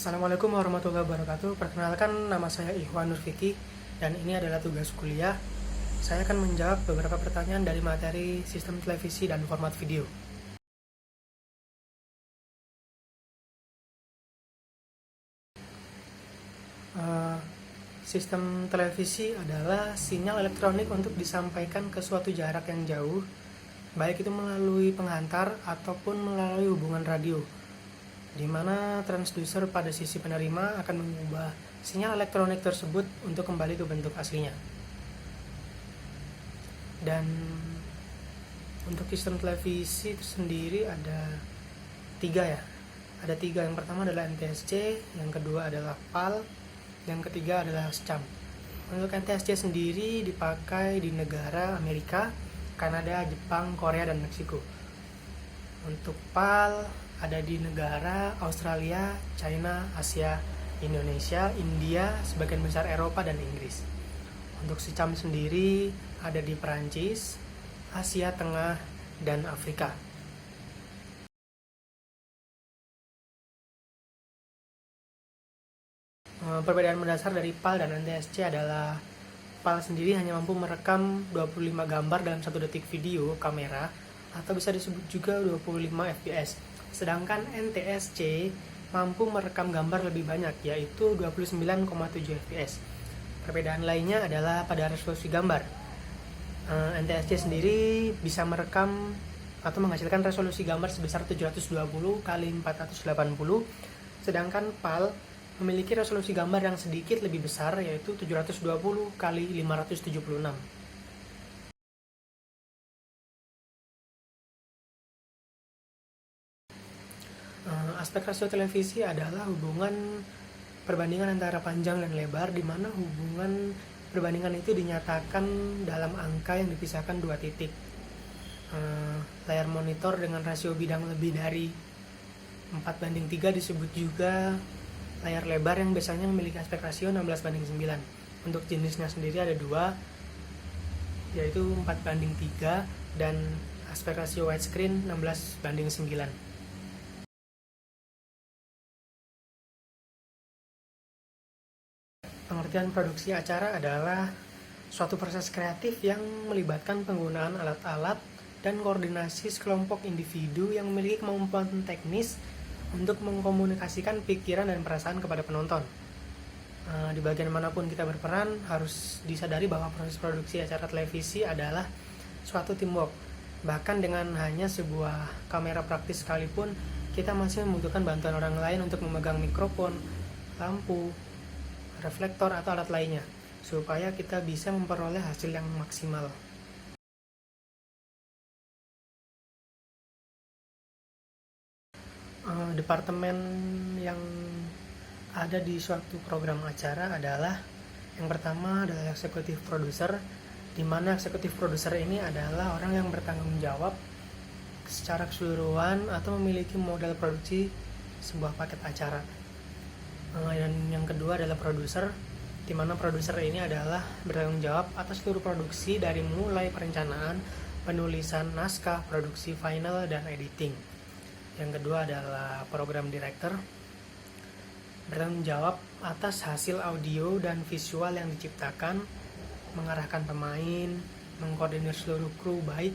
Assalamualaikum warahmatullahi wabarakatuh. Perkenalkan, nama saya Ikhwan Nurfiki dan ini adalah tugas kuliah. Saya akan menjawab beberapa pertanyaan dari materi sistem televisi dan format video. Sistem televisi adalah sinyal elektronik untuk disampaikan ke suatu jarak yang jauh, baik itu melalui penghantar ataupun melalui hubungan radio, di mana transducer pada sisi penerima akan mengubah sinyal elektronik tersebut untuk kembali ke bentuk aslinya. Dan untuk sistem televisi itu sendiri ada tiga ya. Ada tiga. Yang pertama adalah NTSC, yang kedua adalah PAL, yang ketiga adalah SCAM. Untuk NTSC sendiri dipakai di negara Amerika, Kanada, Jepang, Korea, dan Meksiko. Untuk PAL ada di negara Australia, China, Asia, Indonesia, India, sebagian besar Eropa, dan Inggris. Untuk SCAM sendiri ada di Perancis, Asia Tengah, dan Afrika. Perbedaan mendasar dari PAL dan NTSC adalah PAL sendiri hanya mampu merekam 25 gambar dalam 1 detik video kamera, atau bisa disebut juga 25 fps. Sedangkan NTSC mampu merekam gambar lebih banyak, yaitu 29,7 fps. Perbedaan lainnya adalah pada resolusi gambar. NTSC sendiri bisa merekam atau menghasilkan resolusi gambar sebesar 720 x 480, sedangkan PAL memiliki resolusi gambar yang sedikit lebih besar, yaitu 720 x 576. Aspek rasio televisi adalah hubungan perbandingan antara panjang dan lebar, di mana hubungan perbandingan itu dinyatakan dalam angka yang dipisahkan 2 titik. Layar monitor dengan rasio bidang lebih dari 4:3 disebut juga layar lebar yang biasanya memiliki aspek rasio 16:9. Untuk jenisnya sendiri ada 2, yaitu 4:3 dan aspek rasio widescreen 16:9. Pengertian produksi acara adalah suatu proses kreatif yang melibatkan penggunaan alat-alat dan koordinasi sekelompok individu yang memiliki kemampuan teknis untuk mengkomunikasikan pikiran dan perasaan kepada penonton. Di bagian manapun kita berperan, harus disadari bahwa proses produksi acara televisi adalah suatu teamwork. Bahkan dengan hanya sebuah kamera praktis sekalipun, kita masih membutuhkan bantuan orang lain untuk memegang mikrofon, lampu, reflektor, atau alat lainnya, supaya kita bisa memperoleh hasil yang maksimal. Departemen yang ada di suatu program acara adalah, yang pertama adalah eksekutif produser, di mana eksekutif produser ini adalah orang yang bertanggung jawab secara keseluruhan atau memiliki modal produksi sebuah paket acara. Dan yang kedua adalah produser, di mana produser ini adalah bertanggung jawab atas seluruh produksi dari mulai perencanaan, penulisan naskah, produksi final, dan editing. Yang kedua adalah program director, bertanggung jawab atas hasil audio dan visual yang diciptakan, mengarahkan pemain, mengkoordinir seluruh kru baik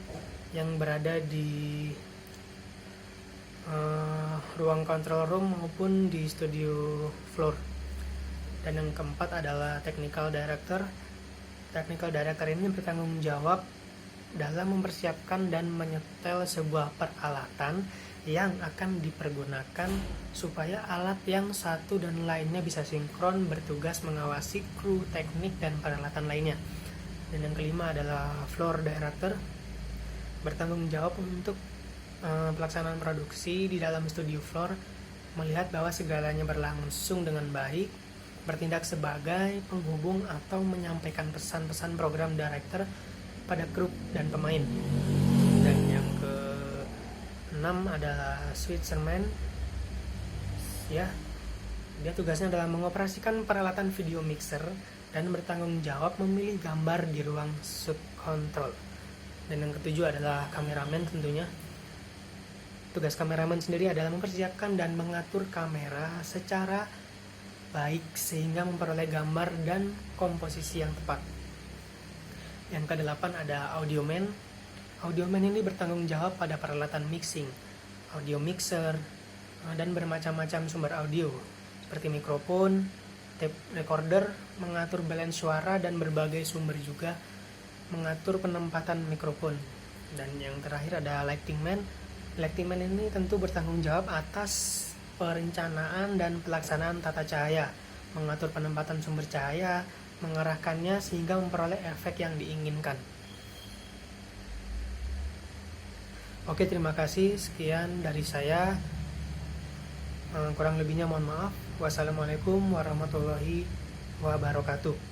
yang berada di ruang control room maupun di studio floor. Dan yang keempat adalah technical director. Technical director ini bertanggung jawab dalam mempersiapkan dan menyetel sebuah peralatan yang akan dipergunakan supaya alat yang satu dan lainnya bisa sinkron, bertugas mengawasi kru, teknik, dan peralatan lainnya. Dan yang kelima adalah floor director, bertanggung jawab untuk pelaksanaan produksi di dalam studio floor, melihat bahwa segalanya berlangsung dengan baik, bertindak sebagai penghubung atau menyampaikan pesan-pesan program director pada kru dan pemain. Dan yang ke-6 adalah switcherman, ya, dia tugasnya adalah mengoperasikan peralatan video mixer dan bertanggung jawab memilih gambar di ruang sub control. Dan yang ketujuh adalah kameramen tentunya. Tugas kameramen sendiri adalah mempersiapkan dan mengatur kamera secara baik sehingga memperoleh gambar dan komposisi yang tepat. Yang kedelapan ada audioman. Audioman ini bertanggung jawab pada peralatan mixing, audio mixer, dan bermacam-macam sumber audio seperti mikrofon, tape recorder, mengatur balance suara, dan berbagai sumber juga mengatur penempatan mikrofon. Dan yang terakhir ada lighting man. Lighting man ini tentu bertanggung jawab atas perencanaan dan pelaksanaan tata cahaya, mengatur penempatan sumber cahaya, mengarahkannya sehingga memperoleh efek yang diinginkan. Oke, terima kasih. Sekian dari saya. Kurang lebihnya mohon maaf. Wassalamualaikum warahmatullahi wabarakatuh.